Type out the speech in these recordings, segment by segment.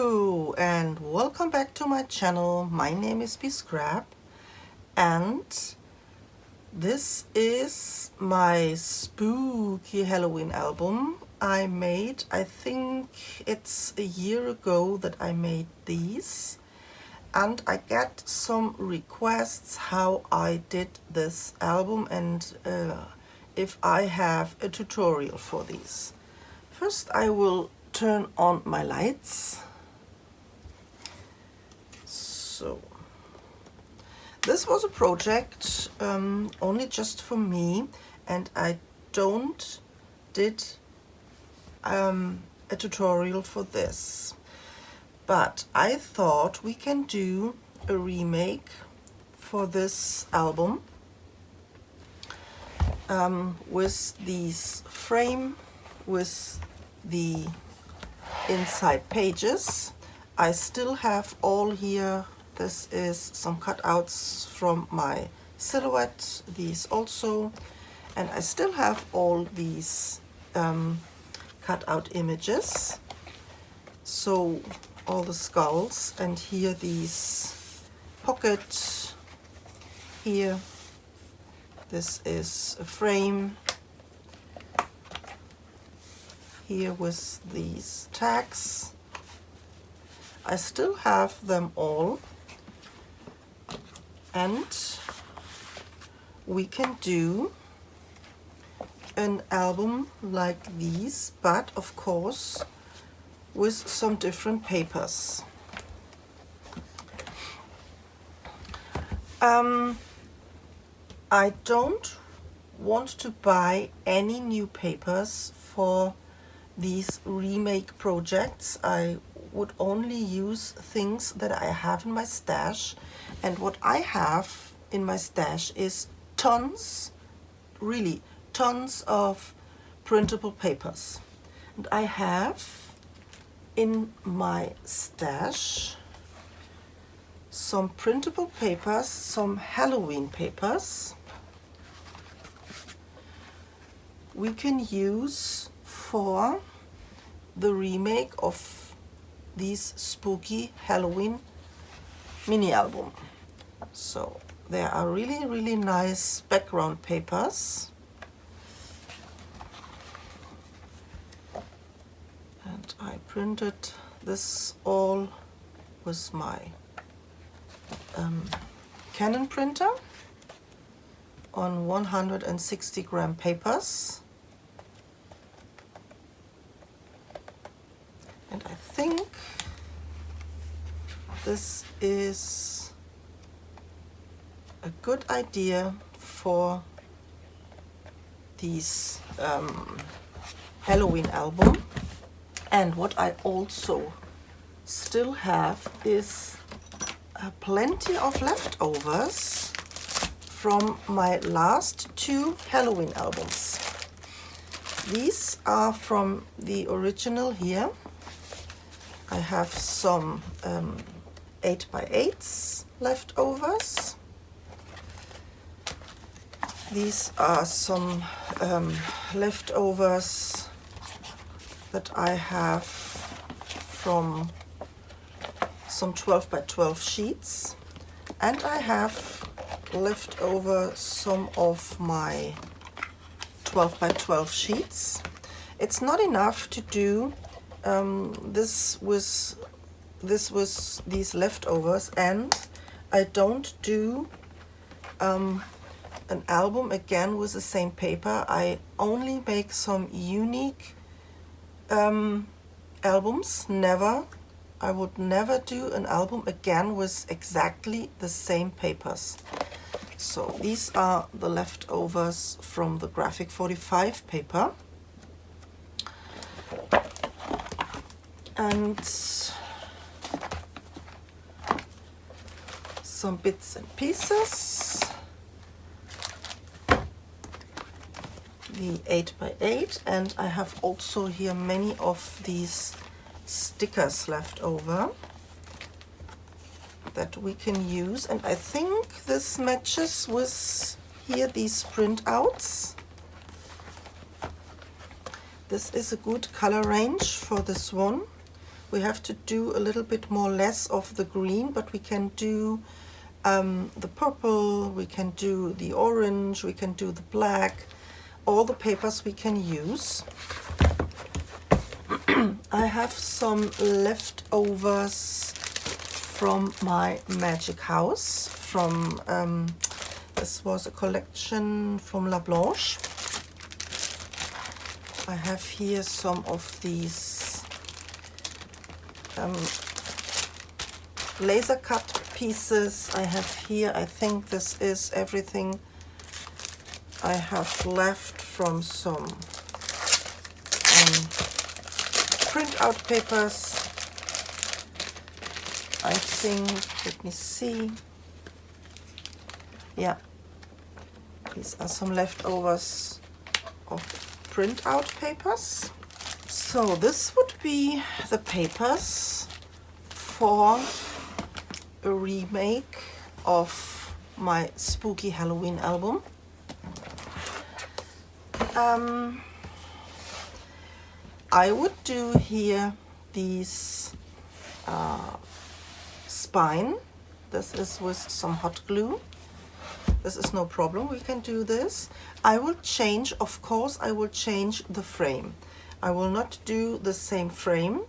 Hello and welcome back to my channel. My name is BeeScrap and this is my spooky Halloween album I made. I think it's a year ago that I made these, and I get some requests how I did this album and if I have a tutorial for these. First I will turn on my lights. So this was a project only just for me, and I did a tutorial for this, but I thought we can do a remake for this album with these frame with the inside pages. I still have all here. This is some cutouts from my silhouette, these also, and I still have all these cutout images. So all the skulls, and here these pocket, here this is a frame, here with these tags. I still have them all, and we can do an album like these, but of course with some different papers. I don't want to buy any new papers for these remake projects. I would only use things that I have in my stash, and what I have in my stash is tons, really tons of printable papers. And I have in my stash some printable papers, some Halloween papers we can use for the remake of these spooky Halloween mini album. So there are really nice background papers, and I printed this all with my Canon printer on 160 gram papers. And I think this is a good idea for these Halloween album. And what I also still have is plenty of leftovers from my last two Halloween albums. These are from the original here. I have some 8x8s leftovers. These are some leftovers that I have from some 12x12 sheets, and I have left over some of my 12x12 sheets. It's not enough to do this with these leftovers, and I don't do an album again with the same paper. I only make some unique albums. I would never do an album again with exactly the same papers. So these are the leftovers from the Graphic 45 paper. And some bits and pieces. The 8x8, and I have also here many of these stickers left over that we can use, and I think this matches with here these printouts. This is a good color range for this one. We have to do a little bit more less of the green, but we can do the purple, we can do the orange, we can do the black, all the papers we can use. I have some leftovers from my magic house, from this was a collection from La Blanche. I have here some of these laser cut pieces. I have here, I think this is everything I have left from some printout papers. I think, let me see. Yeah, these are some leftovers of printout papers. So this would be the papers for a remake of my spooky Halloween album. I would do here these spine. This is with some hot glue. This is no problem, we can do this. I will change, of course, I will change the frame. I will not do the same frame.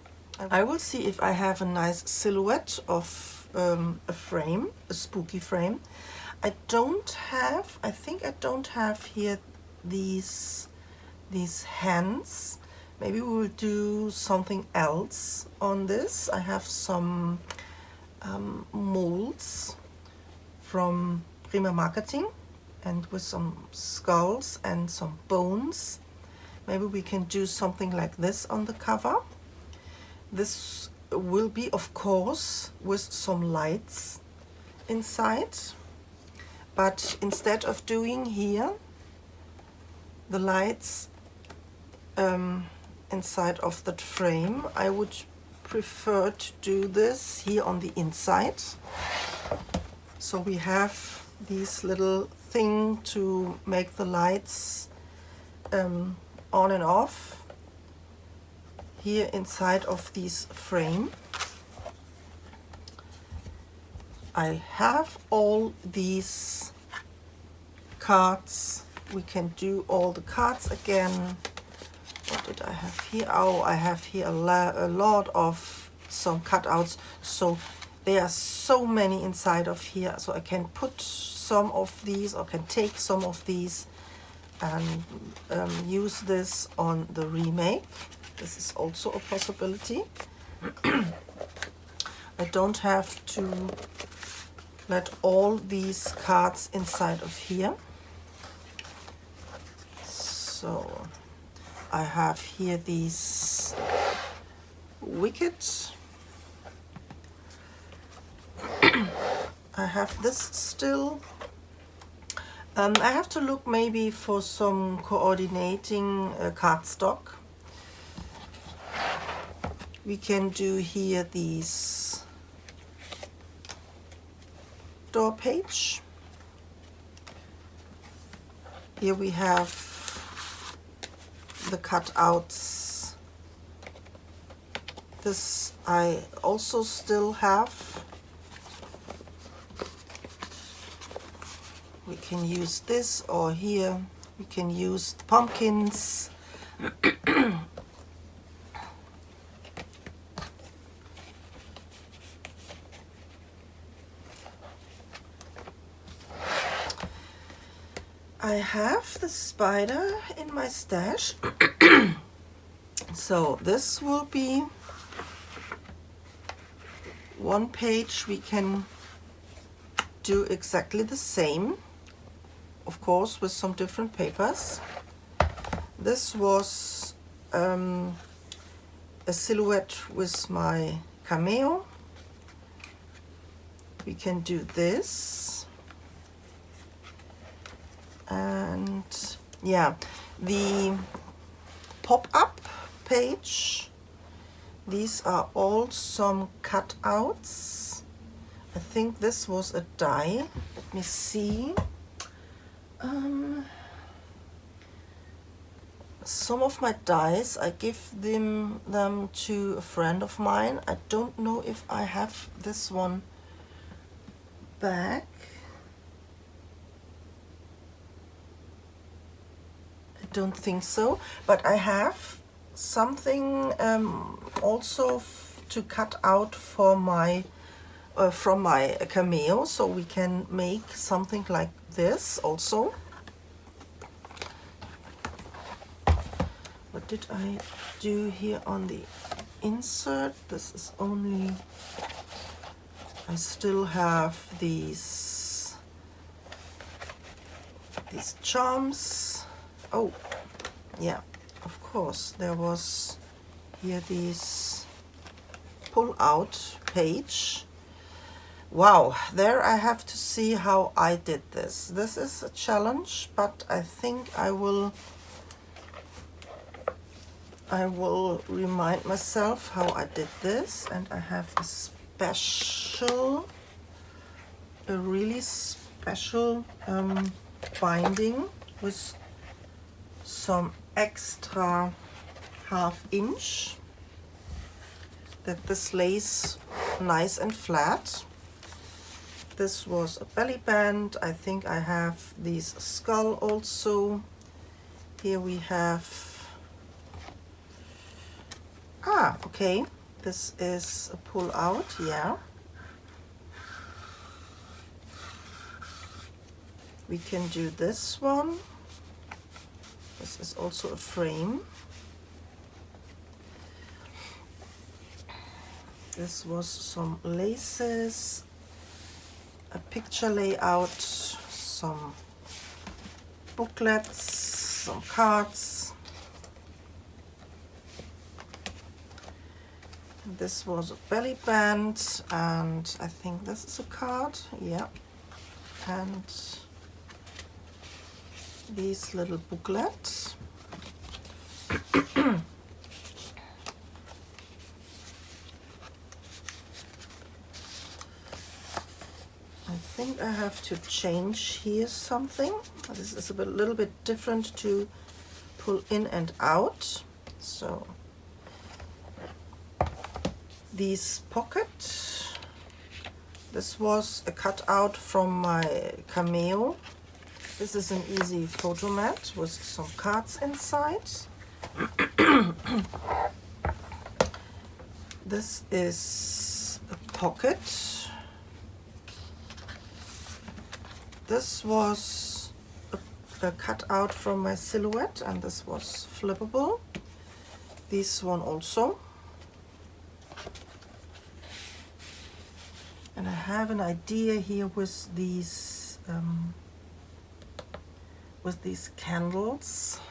I will see if I have a nice silhouette of a frame, a spooky frame. I think I don't have here these hands. Maybe we will do something else on this. I have some molds from Prima Marketing and with some skulls and some bones. Maybe we can do something like this on the cover. This will be, of course, with some lights inside, but instead of doing here the lights inside of that frame, I would prefer to do this here on the inside. So we have this little thing to make the lights on and off here inside of this frame. I have all these cards. We can do all the cards again. What did I have here? Oh, I have here a lot of some cutouts. So there are so many inside of here. So I can put some of these, or can take some of these and use this on the remake. This is also a possibility. I don't have to let all these cards inside of here. So I have here these wickets. I have this still. I have to look maybe for some coordinating cardstock. We can do here these door page. Here we have the cutouts. This I also still have. We can use this, or here we can use the pumpkins. I have the spider in my stash. So this will be one page. We can do exactly the same, of course, with some different papers. This was a silhouette with my cameo. We can do this. And yeah, the pop-up page, these are all some cutouts. I think this was a die. Let me see. Some of my dies, I give them to a friend of mine. I don't know if I have this one back. I don't think so, but I have something also to cut out for my from my cameo, so we can make something like this also. What did I do here on the insert? This is only, I still have these charms. Oh yeah, of course there was here this pull out page. Wow, there I have to see how I did this. This is a challenge, but I think I will remind myself how I did this. And I have a really special binding with some extra ½ inch, that this lays nice and flat. This was a belly band. I think I have these skull also. Here we have, okay, this is a pull out, yeah. We can do this one. This is also a frame. This was some laces, a picture layout, some booklets, some cards. This was a belly band, and I think this is a card, yeah. And these little booklets. I think I have to change here something. This is a little bit different to pull in and out. So this pocket, this was a cutout from my cameo. This is an easy photo mat with some cards inside. This is a pocket. This was a cutout from my silhouette, and this was flippable. This one also. And I have an idea here with these candles.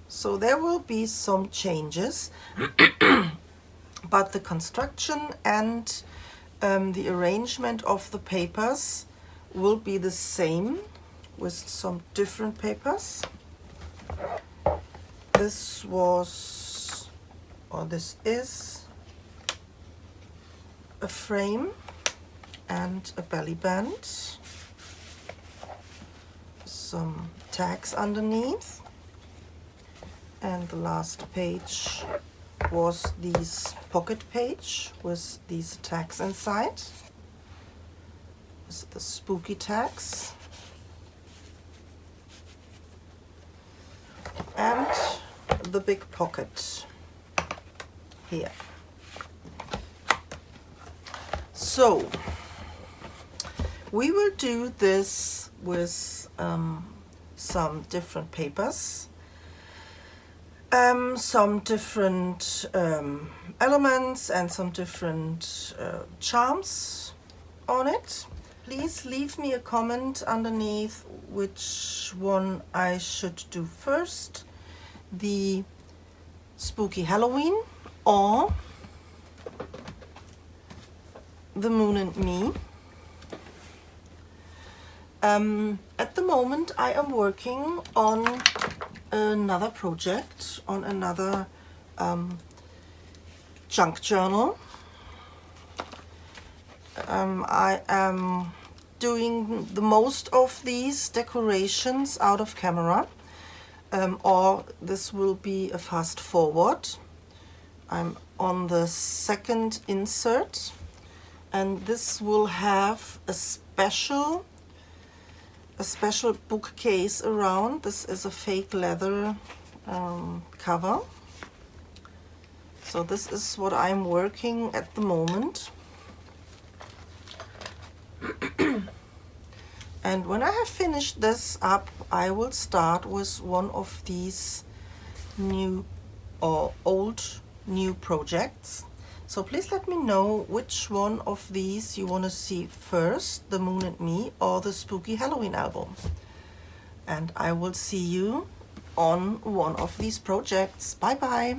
So there will be some changes, but the construction and the arrangement of the papers will be the same with some different papers. This was, or this is, a frame and a belly band, some tags underneath, and the last page was this pocket page with these tags inside. This is the spooky tags, and the big pocket here. So we will do this with some different papers, some different elements, and some different charms on it. Please leave me a comment underneath which one I should do first, the spooky Halloween or the Moon and Me. At the moment I am working on another project, on another junk journal. I am doing the most of these decorations out of camera, or this will be a fast forward. I'm on the second insert, and this will have a special bookcase around. This is a fake leather cover. So this is what I'm working at the moment. And when I have finished this up, I will start with one of these new or old new projects. So please let me know which one of these you want to see first, The Moon and Me or the Spooky Halloween album. And I will see you on one of these projects. Bye bye.